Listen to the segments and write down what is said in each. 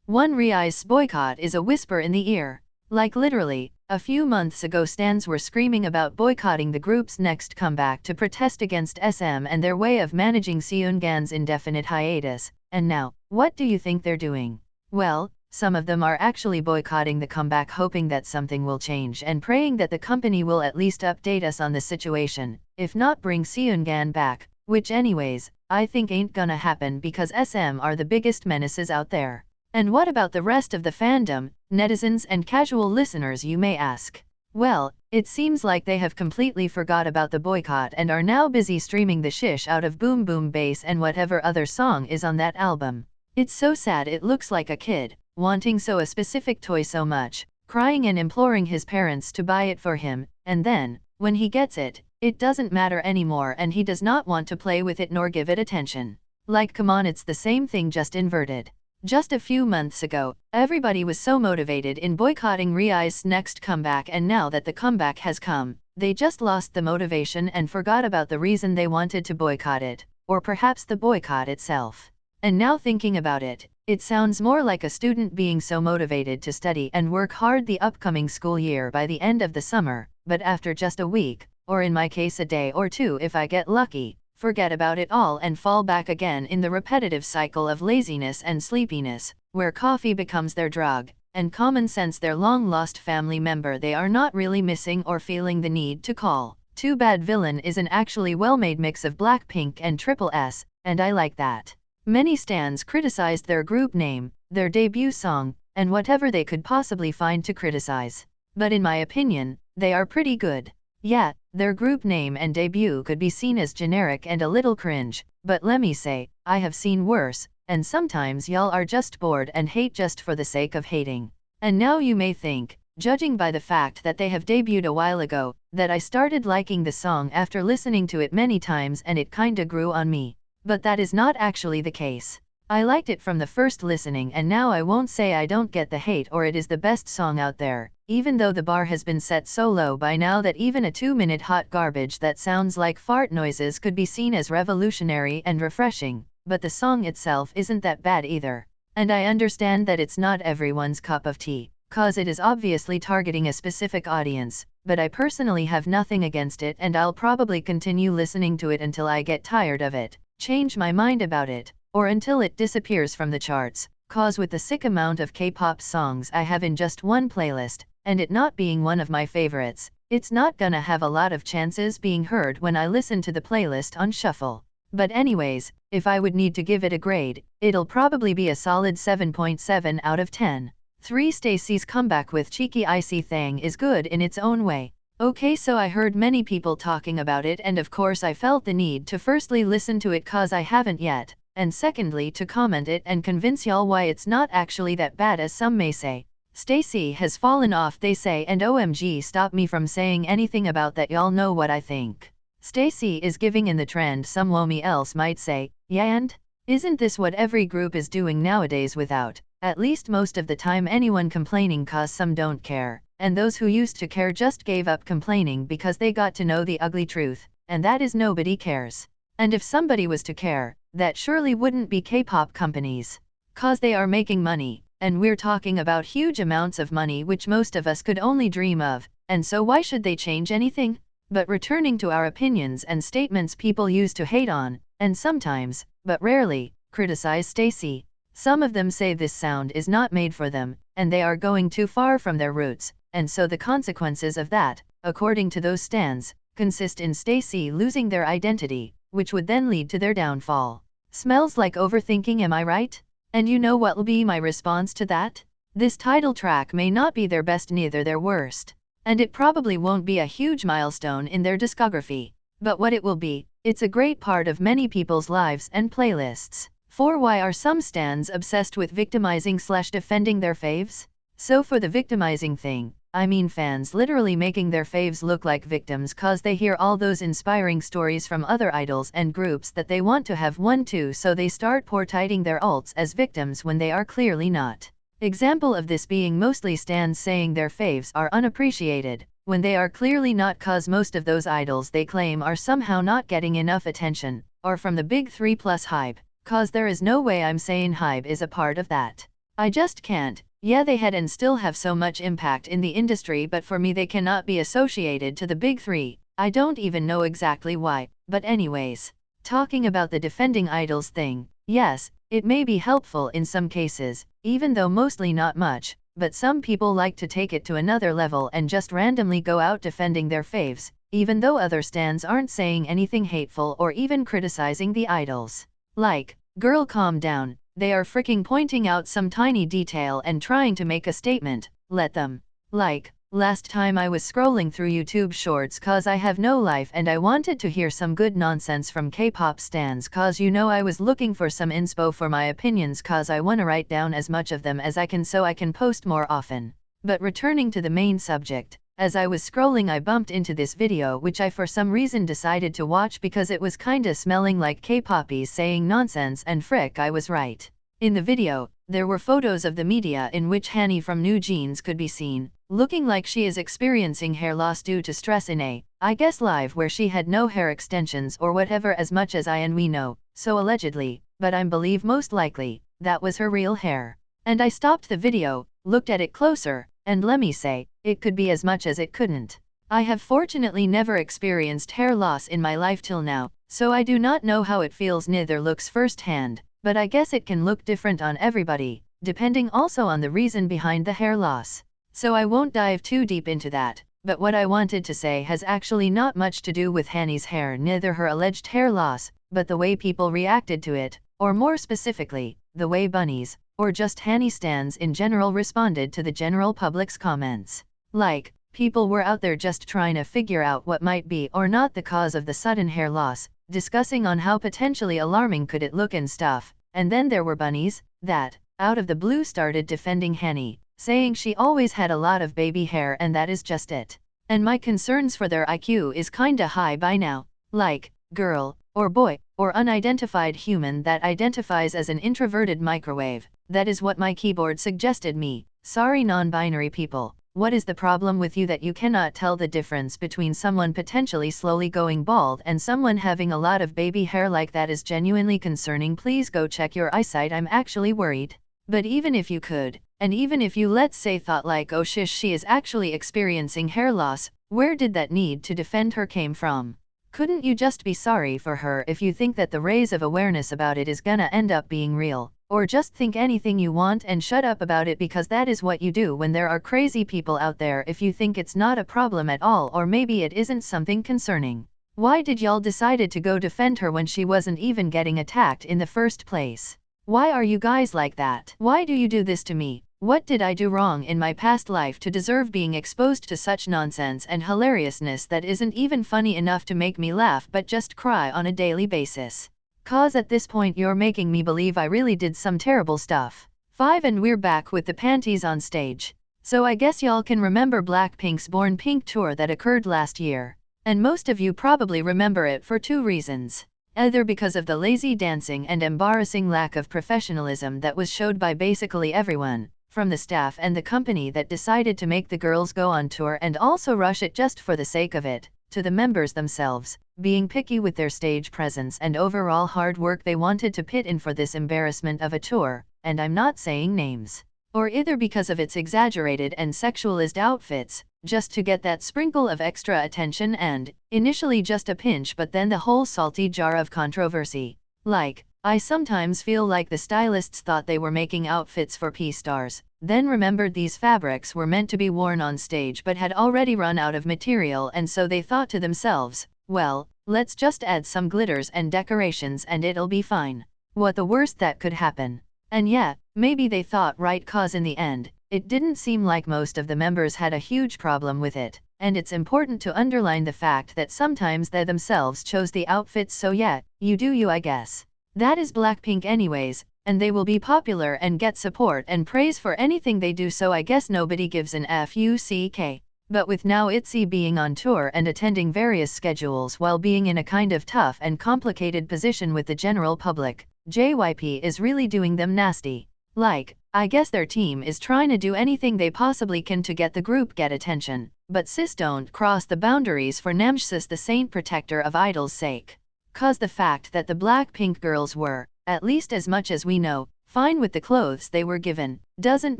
One Riai's boycott is a whisper in the ear. Like literally, a few months ago stans were screaming about boycotting the group's next comeback to protest against SM and their way of managing Seunggan's indefinite hiatus, and now, what do you think they're doing? Well, some of them are actually boycotting the comeback hoping that something will change and praying that the company will at least update us on the situation, if not bring Seunggan back, which anyways, I think ain't gonna happen because SM are the biggest menaces out there. And what about the rest of the fandom, netizens and casual listeners, you may ask? Well, it seems like they have completely forgot about the boycott and are now busy streaming the shish out of Boom Boom Bass and whatever other song is on that album. It's so sad, it looks like a kid wanting a specific toy so much, crying and imploring his parents to buy it for him, and then, when he gets it, it doesn't matter anymore and he does not want to play with it nor give it attention. Like come on, it's the same thing just inverted. Just a few months ago, everybody was so motivated in boycotting Riai's next comeback, and now that the comeback has come, they just lost the motivation and forgot about the reason they wanted to boycott it, or perhaps the boycott itself. And now thinking about it, it sounds more like a student being so motivated to study and work hard the upcoming school year by the end of the summer, but after just a week, or in my case a day or two if I get lucky, forget about it all and fall back again in the repetitive cycle of laziness and sleepiness, where coffee becomes their drug, and common sense their long-lost family member they are not really missing or feeling the need to call. Too bad Villain is an actually well-made mix of Blackpink and Triple S, and I like that. Many stans criticized their group name, their debut song, and whatever they could possibly find to criticize. But in my opinion, they are pretty good. Yeah, their group name and debut could be seen as generic and a little cringe, but let me say, I have seen worse, and sometimes y'all are just bored and hate just for the sake of hating. And now you may think, judging by the fact that they have debuted a while ago, that I started liking the song after listening to it many times and it kinda grew on me. But that is not actually the case. I liked it from the first listening, and now I won't say I don't get the hate or it is the best song out there, even though the bar has been set so low by now that even a 2-minute hot garbage that sounds like fart noises could be seen as revolutionary and refreshing, but the song itself isn't that bad either. And I understand that it's not everyone's cup of tea, cause it is obviously targeting a specific audience, but I personally have nothing against it and I'll probably continue listening to it until I get tired of it, change my mind about it, or until it disappears from the charts, cause with the sick amount of K-pop songs I have in just one playlist, and it not being one of my favorites, it's not gonna have a lot of chances being heard when I listen to the playlist on shuffle. But anyways, if I would need to give it a grade, it'll probably be a solid 7.7 out of 10. 3. Stacey's comeback with Cheeky Icy Thang is good in its own way. Okay, so I heard many people talking about it and of course I felt the need to firstly listen to it cause I haven't yet, and secondly to comment it and convince y'all why it's not actually that bad as some may say. Stacey has fallen off they say, and OMG stop me from saying anything about that, y'all know what I think. Stacey is giving in the trend someome else might say, yeah, and? Isn't this what every group is doing nowadays without, at least most of the time, anyone complaining cause some don't care, and those who used to care just gave up complaining because they got to know the ugly truth, and that is nobody cares. And if somebody was to care, that surely wouldn't be K-pop companies. Cause they are making money, and we're talking about huge amounts of money which most of us could only dream of, and so why should they change anything? But returning to our opinions and statements people used to hate on, and sometimes, but rarely, criticize Stacey. Some of them say this sound is not made for them, and they are going too far from their roots, and so the consequences of that, according to those stans, consist in Stacey losing their identity, which would then lead to their downfall. Smells like overthinking, am I right? And you know what'll be my response to that? This title track may not be their best, neither their worst. And it probably won't be a huge milestone in their discography. But what it will be, it's a great part of many people's lives and playlists. 4. Why are some stans obsessed with victimizing/defending their faves? So for the victimizing thing, I mean fans literally making their faves look like victims cause they hear all those inspiring stories from other idols and groups that they want to have one too, so they start portraying their ults as victims when they are clearly not. Example of this being mostly stans saying their faves are unappreciated, when they are clearly not, cause most of those idols they claim are somehow not getting enough attention, or from the big 3+ hype, cause there is no way I'm saying hype is a part of that. I just can't. Yeah, they had and still have so much impact in the industry, but for me they cannot be associated to the big three. I don't even know exactly why, but anyways. Talking about the defending idols thing, yes, it may be helpful in some cases, even though mostly not much, but some people like to take it to another level and just randomly go out defending their faves, even though other stans aren't saying anything hateful or even criticizing the idols. Like, girl, calm down, they are freaking pointing out some tiny detail and trying to make a statement, let them. Like, last time I was scrolling through YouTube shorts cause I have no life and I wanted to hear some good nonsense from K-pop stans cause you know I was looking for some inspo for my opinions cause I wanna write down as much of them as I can so I can post more often. But returning to the main subject, as I was scrolling I bumped into this video which I for some reason decided to watch because it was kinda smelling like K-poppies saying nonsense and frick I was right. In the video, there were photos of the media in which Hanni from New Jeans could be seen, looking like she is experiencing hair loss due to stress in a, I guess live where she had no hair extensions or whatever as much as I and we know, so allegedly, but I believe most likely, that was her real hair. And I stopped the video, looked at it closer, and let me say, it could be as much as it couldn't. I have fortunately never experienced hair loss in my life till now, so I do not know how it feels neither looks firsthand, but I guess it can look different on everybody, depending also on the reason behind the hair loss. So I won't dive too deep into that, but what I wanted to say has actually not much to do with Hanni's hair, neither her alleged hair loss, but the way people reacted to it, or more specifically, the way bunnies, or just Hanni stans in general responded to the general public's comments. Like, people were out there just trying to figure out what might be or not the cause of the sudden hair loss, discussing on how potentially alarming could it look and stuff, and then there were bunnies, that, out of the blue started defending Hanni, saying she always had a lot of baby hair and that is just it. And my concerns for their IQ is kinda high by now. Like, girl, or boy, or unidentified human that identifies as an introverted microwave, that is what my keyboard suggested me. Sorry non-binary people, what is the problem with you that you cannot tell the difference between someone potentially slowly going bald and someone having a lot of baby hair? Like that is genuinely concerning. Please go check your eyesight, I'm actually worried. But even if you could, and even if you let's say thought like oh shish she is actually experiencing hair loss, where did that need to defend her came from? Couldn't you just be sorry for her if you think that the raise of awareness about it is gonna end up being real? Or just think anything you want and shut up about it because that is what you do when there are crazy people out there. If you think it's not a problem at all or maybe it isn't something concerning, why did y'all decided to go defend her when she wasn't even getting attacked in the first place? Why are you guys like that? Why do you do this to me? What did I do wrong in my past life to deserve being exposed to such nonsense and hilariousness that isn't even funny enough to make me laugh but just cry on a daily basis? Cause at this point you're making me believe I really did some terrible stuff. 5 and we're back with the panties on stage. So I guess y'all can remember Blackpink's Born Pink tour that occurred last year. And most of you probably remember it for 2 reasons. Either because of the lazy dancing and embarrassing lack of professionalism that was showed by basically everyone, from the staff and the company that decided to make the girls go on tour and also rush it just for the sake of it, to the members themselves, being picky with their stage presence and overall hard work they wanted to put in for this embarrassment of a tour, and I'm not saying names. Or either because of its exaggerated and sexualized outfits, just to get that sprinkle of extra attention and, initially just a pinch but then the whole salty jar of controversy. Like, I sometimes feel like the stylists thought they were making outfits for P-stars, then remembered these fabrics were meant to be worn on stage but had already run out of material and so they thought to themselves, well, let's just add some glitters and decorations and it'll be fine. What the worst that could happen? And yeah, maybe they thought right cause in the end, it didn't seem like most of the members had a huge problem with it, and it's important to underline the fact that sometimes they themselves chose the outfits so yeah, you do you I guess. That is Blackpink anyways, and they will be popular and get support and praise for anything they do so I guess nobody gives an fuck. But with now ITZY being on tour and attending various schedules while being in a kind of tough and complicated position with the general public, JYP is really doing them nasty. Like, I guess their team is trying to do anything they possibly can to get the group get attention, but sis don't cross the boundaries for Namjoon, the saint protector of idols' sake. Cause the fact that the Blackpink girls were, at least as much as we know, fine with the clothes they were given, doesn't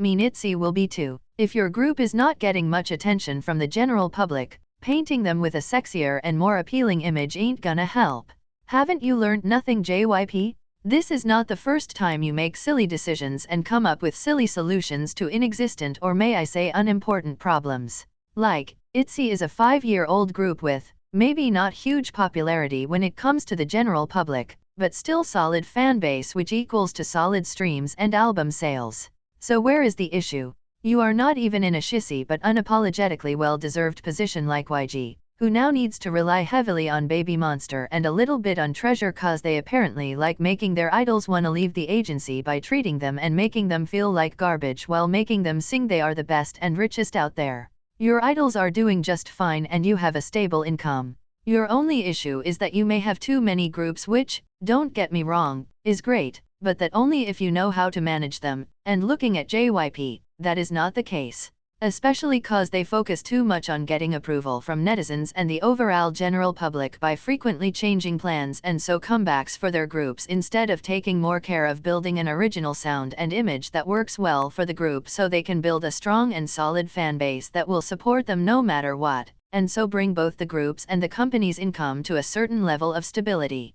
mean ITZY will be too. If your group is not getting much attention from the general public, painting them with a sexier and more appealing image ain't gonna help. Haven't you learned nothing, JYP? This is not the first time you make silly decisions and come up with silly solutions to inexistent, or may I say unimportant, problems. Like, ITZY is a 5-year-old group with, maybe not huge popularity when it comes to the general public, but still solid fan base, which equals to solid streams and album sales. So where is the issue? You are not even in a shissy but unapologetically well-deserved position like YG, who now needs to rely heavily on Baby Monster and a little bit on Treasure, cause they apparently like making their idols wanna leave the agency by treating them and making them feel like garbage while making them sing they are the best and richest out there. Your idols are doing just fine and you have a stable income. Your only issue is that you may have too many groups, which, don't get me wrong, is great, but that only if you know how to manage them, and looking at JYP, that is not the case. Especially cause they focus too much on getting approval from netizens and the overall general public by frequently changing plans and so comebacks for their groups, instead of taking more care of building an original sound and image that works well for the group, so they can build a strong and solid fan base that will support them no matter what, and so bring both the groups and the company's income to a certain level of stability.